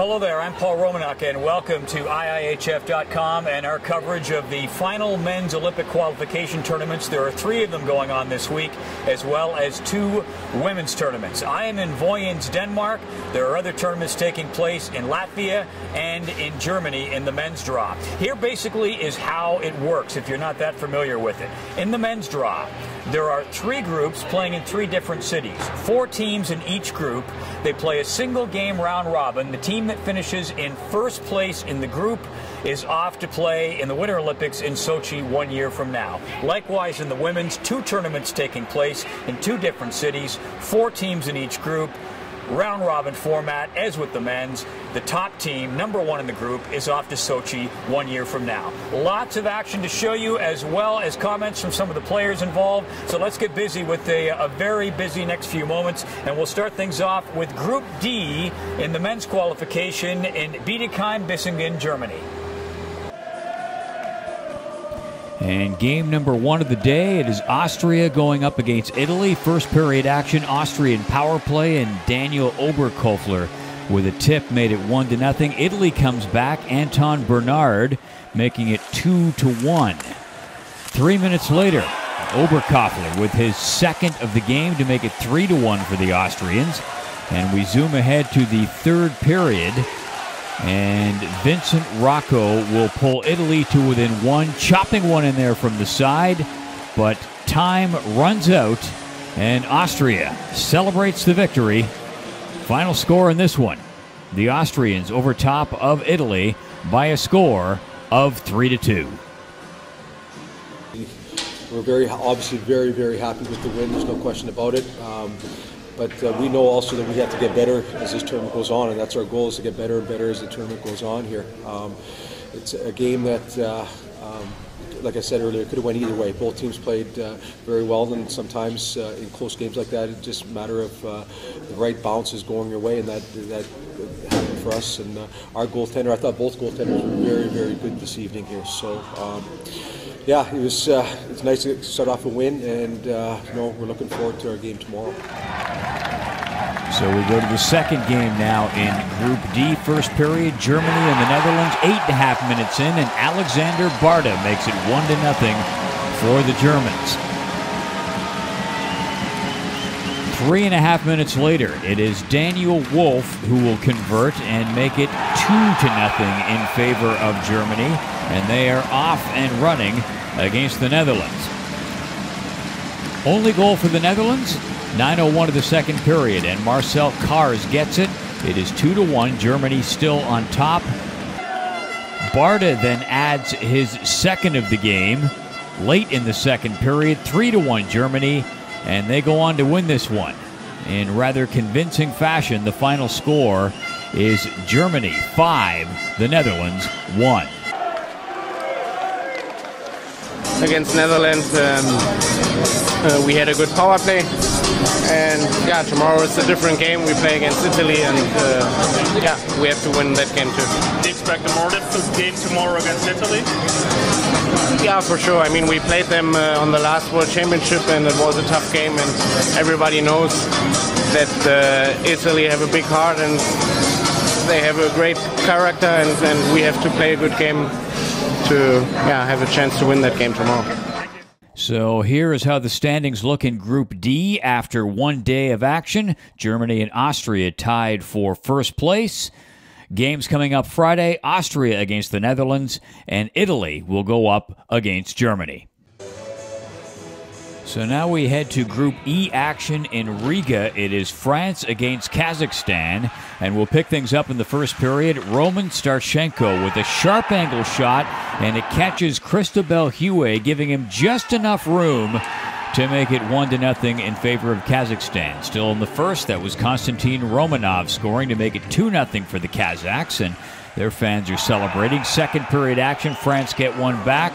Well, hello there. I'm Paul Romanuk, and welcome to IIHF.com and our coverage of the final men's Olympic qualification tournaments. There are 3 of them going on this week, as well as 2 women's tournaments. I am in Vojens, Denmark. There are other tournaments taking place in Latvia and in Germany in the men's draw. Here basically is how it works, if you're not that familiar with it. In the men's draw, there are 3 groups playing in 3 different cities. 4 teams in each group. They play a single game round robin. The team that finishes in first place in the group is off to play in the Winter Olympics in Sochi 1 year from now. Likewise, in the women's, 2 tournaments taking place in 2 different cities, 4 teams in each group. Round robin format, as with the men's. The top team, number 1 in the group, is off to Sochi 1 year from now. Lots of action to show you, as well as comments from some of the players involved. So let's get busy with a very busy next few moments, and we'll start things off with Group D in the men's qualification in Bietigheim, Bissingen, Germany. And game number 1 of the day, it is Austria going up against Italy. First period action, Austrian power play, and Daniel Oberkofler with a tip made it 1-0. Italy comes back, Anton Bernard making it 2-1. 3 minutes later, Oberkofler with his second of the game to make it 3-1 for the Austrians. And we zoom ahead to the third period. And Vincent Rocco will pull Italy to within 1, chopping one in there from the side. But time runs out, and Austria celebrates the victory. Final score in this one, the Austrians over top of Italy by a score of 3-2. We're obviously very happy with the win. There's no question about it. But we know also that we have to get better as this tournament goes on, and that's our goal, is to get better and better as the tournament goes on here. It's a game that, like I said earlier, could have went either way. Both teams played very well, and sometimes in close games like that, it's just a matter of the right bounces going your way, and that happened for us. And our goaltender, I thought both goaltenders were very good this evening here. So. Yeah, it's nice to start off a win, and we're looking forward to our game tomorrow. So we go to the second game now in Group D. First period, Germany and the Netherlands, 8.5 minutes in, and Alexander Barta makes it 1-0 for the Germans. 3.5 minutes later, it is Daniel Wolf who will convert and make it 2-0 in favor of Germany, and they are off and running against the Netherlands. Only goal for the Netherlands, 9:01 of the second period, and Marcel Kars gets it. It is 2-1, Germany still on top. Barta then adds his second of the game late in the second period, 3-1 Germany, and they go on to win this one in rather convincing fashion. The final score is Germany 5, the Netherlands 1. Against Netherlands, we had a good power play, and yeah, tomorrow it's a different game. We play against Italy, and yeah, we have to win that game too. Do you expect a more difficult game tomorrow against Italy? Yeah, for sure. I mean, we played them on the last World Championship, and it was a tough game, and everybody knows that Italy have a big heart, and they have a great character, and we have to play a good game to have a chance to win that game tomorrow. So here is how the standings look in Group D after 1 day of action. Germany and Austria tied for first place. Games coming up Friday, Austria against the Netherlands, and Italy will go up against Germany. So now we head to Group E action in Riga. It is France against Kazakhstan, and we'll pick things up in the first period. Roman Starchenko with a sharp angle shot, and it catches Christobel Huey, giving him just enough room to make it 1-0 in favor of Kazakhstan. Still in the first, that was Konstantin Romanov scoring to make it 2-0 for the Kazakhs, and their fans are celebrating. Second period action, France get one back.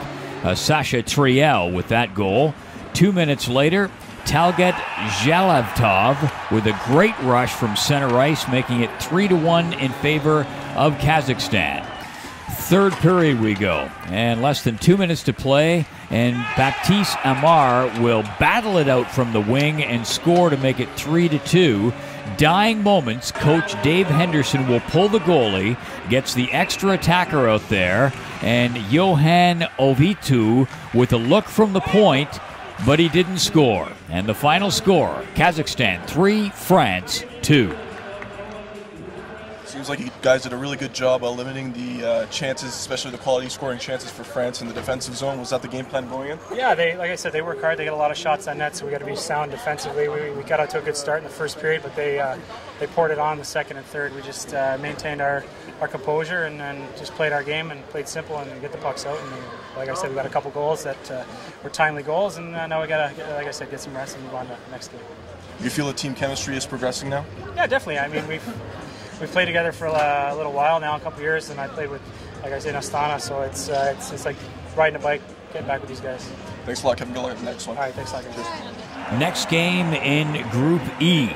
Sasha Triel with that goal. 2 minutes later, Talget Zhalavtov with a great rush from center ice, making it 3-1 in favor of Kazakhstan. Third period we go, and less than 2 minutes to play, and Baptiste Amar will battle it out from the wing and score to make it 3-2. dying moments, Coach Dave Henderson will pull the goalie, gets the extra attacker out there, and Johan Ovitu with a look from the point, but he didn't score. And the final score, Kazakhstan 3, France 2. Seems like you guys did a really good job limiting the chances, especially the quality scoring chances for France in the defensive zone. Was that the game plan going in? Yeah, like I said, they work hard. They get a lot of shots on net, so we got to be sound defensively. We got out to a good start in the first period, but they poured it on the second and third. We just maintained our composure and just played our game and played simple and get the pucks out. And like I said, we got a couple goals that were timely goals, and now we got to, like I said, get some rest and move on to the next game. You feel the team chemistry is progressing now? Yeah, definitely. I mean, we've played together for a little while now, a couple years, and I played with, like I said, Astana, so it's like riding a bike, getting back with these guys. Thanks a lot, Kevin. Good luck at the next one. All right, thanks a lot, guys. Next game in Group E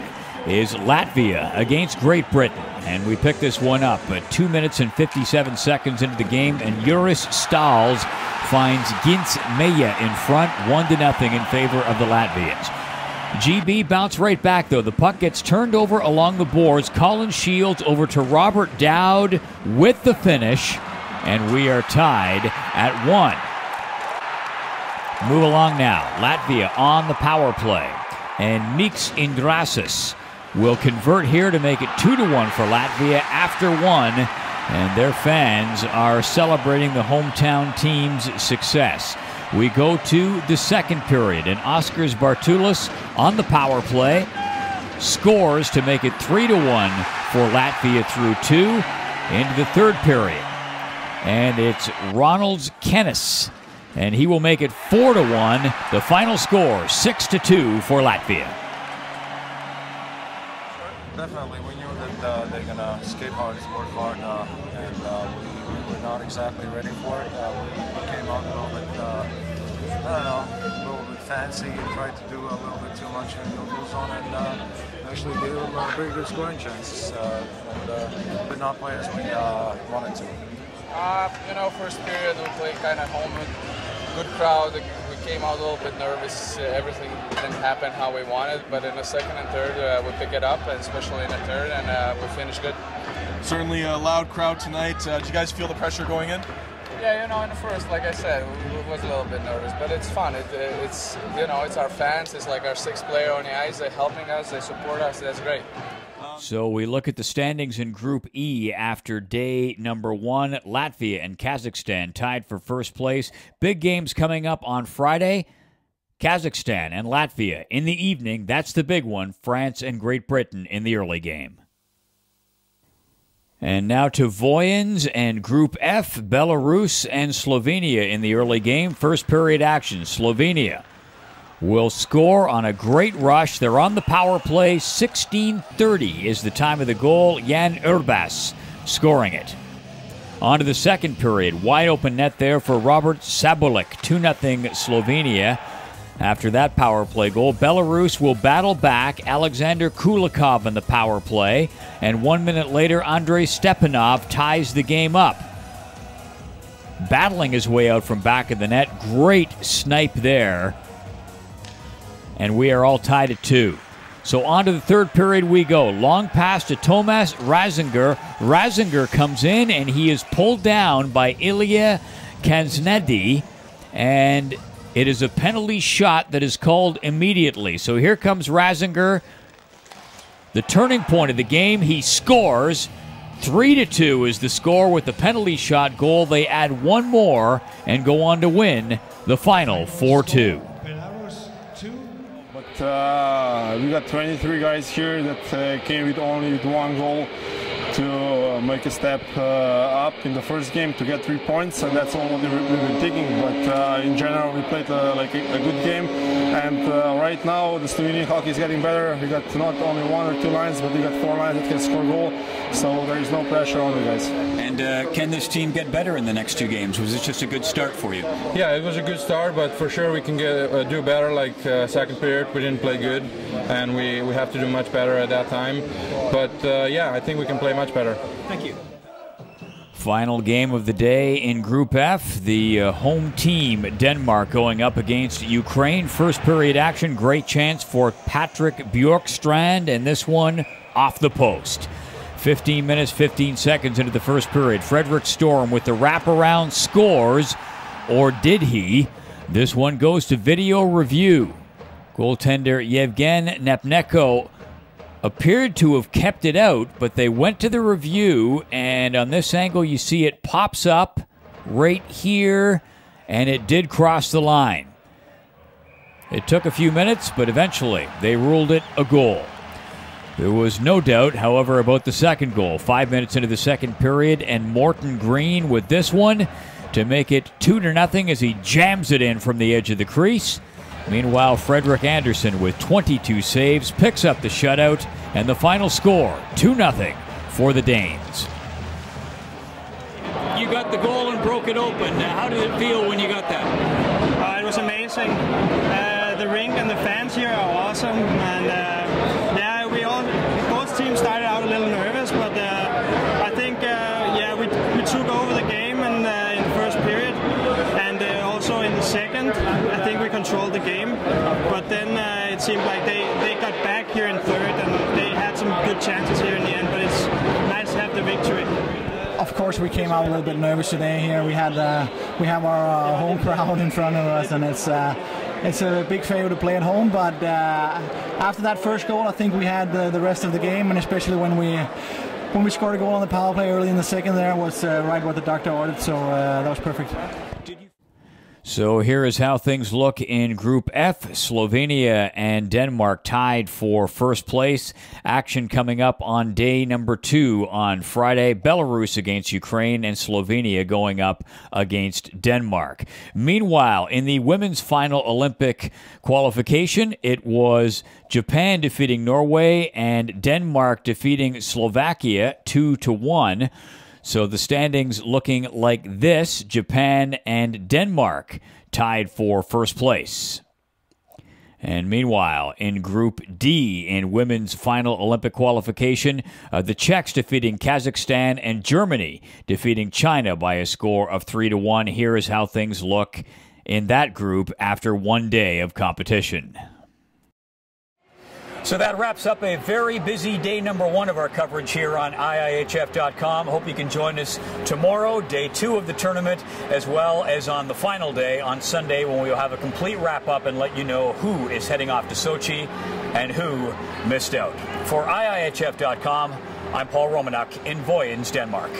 is Latvia against Great Britain. And we pick this one up at 2 minutes and 57 seconds into the game, and Juris Stahls finds Gintz Meja in front, 1-0 in favor of the Latvians. GB bounce right back, though. The puck gets turned over along the boards. Colin Shields over to Robert Dowd with the finish, and we are tied at 1. Move along now. Latvia on the power play, and Miks Indrasis will convert here to make it 2-1 for Latvia after 1, and their fans are celebrating the hometown team's success. We go to the second period, and Oskars Bartulis on the power play scores to make it 3-1 for Latvia through 2 into the third period. And it's Ronalds Kennis, and he will make it 4-1. The final score, 6-2 for Latvia. Definitely, we knew that they're going to skate hard, work hard, and we were not exactly ready for it. We came out a little bit, a little bit fancy and tried to do a little bit too much in the neutral zone, and actually gave them very good scoring chances, and did not play as we wanted to. First period we played kind of home, good crowd. We came out a little bit nervous. Everything didn't happen how we wanted, but in the second and third we pick it up, and especially in the third, and we finished good. Certainly a loud crowd tonight. Did you guys feel the pressure going in? Yeah, in the first, like I said, we was a little bit nervous, but it's fun. It's our fans. It's like our sixth player on the ice. They're helping us. They support us. That's great. So we look at the standings in Group E after day number 1. Latvia and Kazakhstan tied for first place. Big games coming up on Friday. Kazakhstan and Latvia in the evening. That's the big one. France and Great Britain in the early game. And now to Voyens and Group F, Belarus and Slovenia in the early game. First period action. Slovenia will score on a great rush. They're on the power play. 16:30 is the time of the goal. Jan Urbas scoring it. On to the second period. Wide open net there for Robert Sabulik. 2-0 Slovenia. After that power play goal, Belarus will battle back. Alexander Kulikov in the power play. And 1 minute later, Andrei Stepanov ties the game up. Battling his way out from back of the net. Great snipe there. And we are all tied at 2. So on to the third period we go. Long pass to Tomas Razinger. Razinger comes in, and he is pulled down by Ilya Kaznedi. And it is a penalty shot that is called immediately. So here comes Razinger. The turning point of the game. He scores. 3-2 is the score with the penalty shot goal. They add one more and go on to win the final 4-2. We got 23 guys here that came with only one goal to make a step up in the first game to get 3 points, and that's all we've been taking. But in general, we played a good game, and right now the Slovenian hockey is getting better. We got not only 1 or 2 lines, but we got 4 lines that can score goal, so there is no pressure on the guys. And can this team get better in the next 2 games? Was this just a good start for you? Yeah, it was a good start, but for sure we can do better. Like second period, we didn't play good, and we have to do much better at that time. But yeah, I think we can play much better. Thank you. Final game of the day in Group F, the home team, Denmark, going up against Ukraine. First period action, great chance for Patrick Bjorkstrand, and this one off the post. 15 minutes, 15 seconds into the first period. Frederick Storm with the wraparound scores, or did he? This one goes to video review. Goaltender Yevgen Nepneko appeared to have kept it out, but they went to the review, and on this angle you see it pops up right here, and it did cross the line. It took a few minutes, but eventually they ruled it a goal. There was no doubt, however, about the second goal. 5 minutes into the second period, and Morton Green with this one to make it 2-0 as he jams it in from the edge of the crease. Meanwhile, Frederick Anderson with 22 saves picks up the shutout, and the final score, 2-0 for the Danes. You got the goal and broke it open. How did it feel when you got that? It was amazing. The rink and the fans here are awesome, and yeah, both teams started out a little nervous, but I think we took over the game in the first period, and also in the second, I think we controlled the game. But then it seemed like they got back here in third, and they had some good chances here in the end. But it's nice to have the victory. Of course, we came out a little bit nervous today. Here we have our home crowd in front of us, and it's a big favor to play at home. But after that first goal, I think we had the rest of the game, and especially when we scored a goal on the power play early in the second, there was right what the doctor ordered. So that was perfect. So here is how things look in Group F. Slovenia and Denmark tied for first place. Action coming up on day number 2 on Friday. Belarus against Ukraine, and Slovenia going up against Denmark. Meanwhile, in the women's final Olympic qualification, it was Japan defeating Norway and Denmark defeating Slovakia 2-1. So the standings looking like this: Japan and Denmark tied for first place. And meanwhile, in Group D in women's final Olympic qualification, the Czechs defeating Kazakhstan and Germany defeating China by a score of 3-1. Here is how things look in that group after one day of competition. So that wraps up a very busy day number 1 of our coverage here on IIHF.com. Hope you can join us tomorrow, day 2 of the tournament, as well as on the final day on Sunday, when we'll have a complete wrap-up and let you know who is heading off to Sochi and who missed out. For IIHF.com, I'm Paul Romanek in Vojens, Denmark.